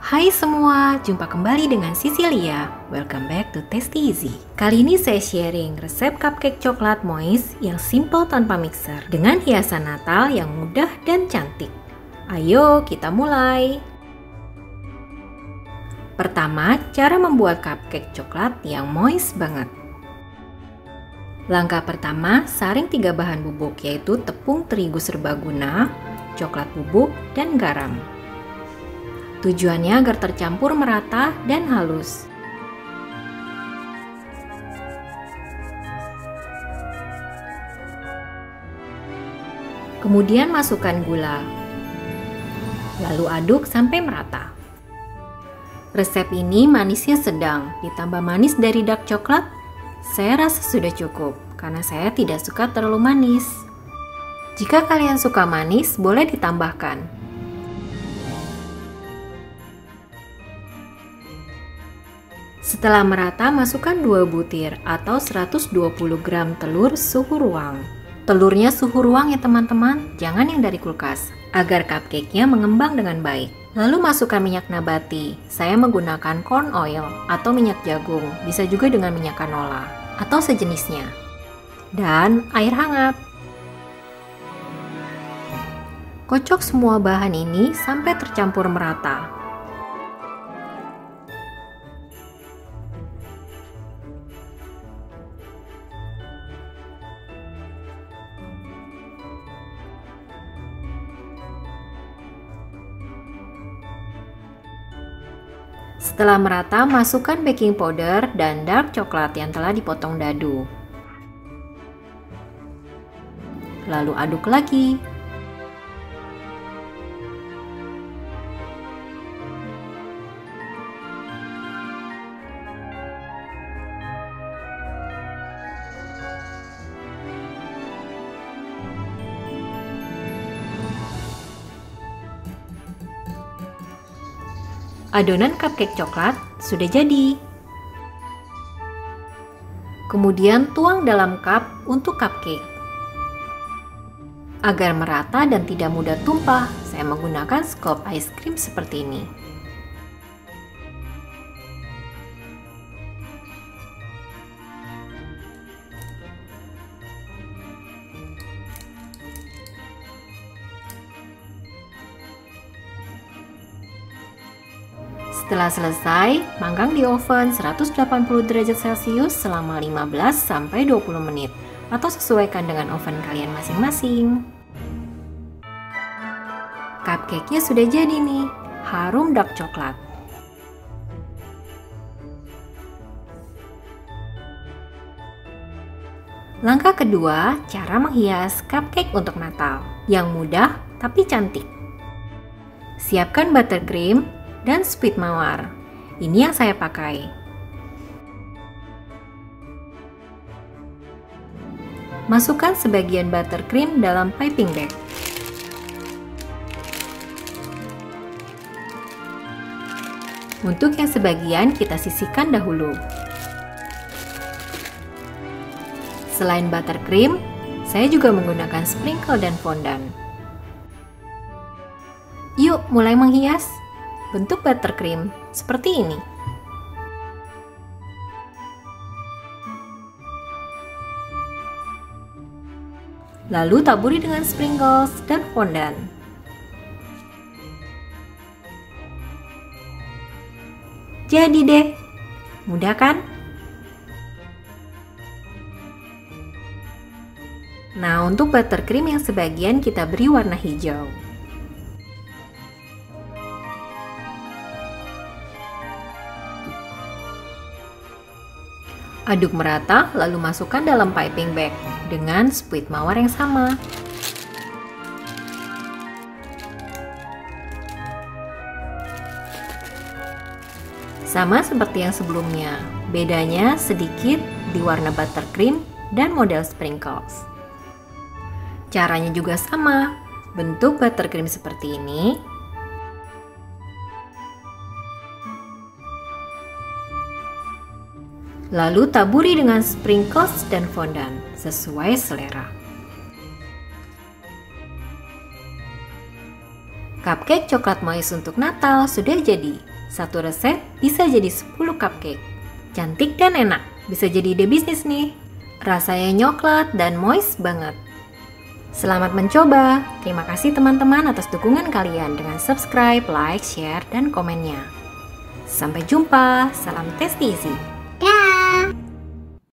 Hai semua, jumpa kembali dengan Cecilia. Welcome back to Tasty Easy. Kali ini saya sharing resep cupcake coklat moist yang simple tanpa mixer dengan hiasan Natal yang mudah dan cantik. Ayo kita mulai. Pertama, cara membuat cupcake coklat yang moist banget. Langkah pertama, saring 3 bahan bubuk yaitu tepung terigu serbaguna, coklat bubuk, dan garam. Tujuannya agar tercampur merata dan halus. Kemudian masukkan gula. Lalu aduk sampai merata. Resep ini manisnya sedang, ditambah manis dari dark coklat, saya rasa sudah cukup karena saya tidak suka terlalu manis. Jika kalian suka manis, boleh ditambahkan. Setelah merata, masukkan 2 butir atau 120 gram telur suhu ruang. Telurnya suhu ruang ya teman-teman, jangan yang dari kulkas, agar cupcake-nya mengembang dengan baik. Lalu masukkan minyak nabati, saya menggunakan corn oil atau minyak jagung, bisa juga dengan minyak canola atau sejenisnya. Dan air hangat. Kocok semua bahan ini sampai tercampur merata. Setelah merata, masukkan baking powder dan dark coklat yang telah dipotong dadu. Lalu aduk lagi. Adonan cupcake coklat sudah jadi. Kemudian tuang dalam cup untuk cupcake. Agar merata dan tidak mudah tumpah, saya menggunakan scoop ice cream seperti ini. Setelah selesai, panggang di oven 180 derajat Celcius selama 15-20 menit atau sesuaikan dengan oven kalian masing-masing. Cupcake-nya sudah jadi nih, harum dark coklat. Langkah kedua, cara menghias cupcake untuk Natal yang mudah tapi cantik. Siapkan buttercream dan sweet mawar. Ini yang saya pakai. Masukkan sebagian buttercream dalam piping bag. Untuk yang sebagian kita sisihkan dahulu. Selain buttercream, saya juga menggunakan sprinkle dan fondant. Yuk mulai menghias. Bentuk buttercream seperti ini. Lalu taburi dengan sprinkles dan fondant. Jadi deh, mudah kan? Nah, untuk buttercream yang sebagian kita beri warna hijau. Aduk merata, lalu masukkan dalam piping bag dengan sweet mawar yang sama. Sama seperti yang sebelumnya, bedanya sedikit di warna buttercream dan model sprinkles. Caranya juga sama, bentuk buttercream seperti ini. Lalu taburi dengan sprinkles dan fondant sesuai selera. Cupcake coklat moist untuk Natal sudah jadi. Satu resep bisa jadi 10 cupcake. Cantik dan enak, bisa jadi ide bisnis nih. Rasanya coklat dan moist banget. Selamat mencoba. Terima kasih teman-teman atas dukungan kalian dengan subscribe, like, share, dan komennya. Sampai jumpa. Salam Tasty Easy. Dah.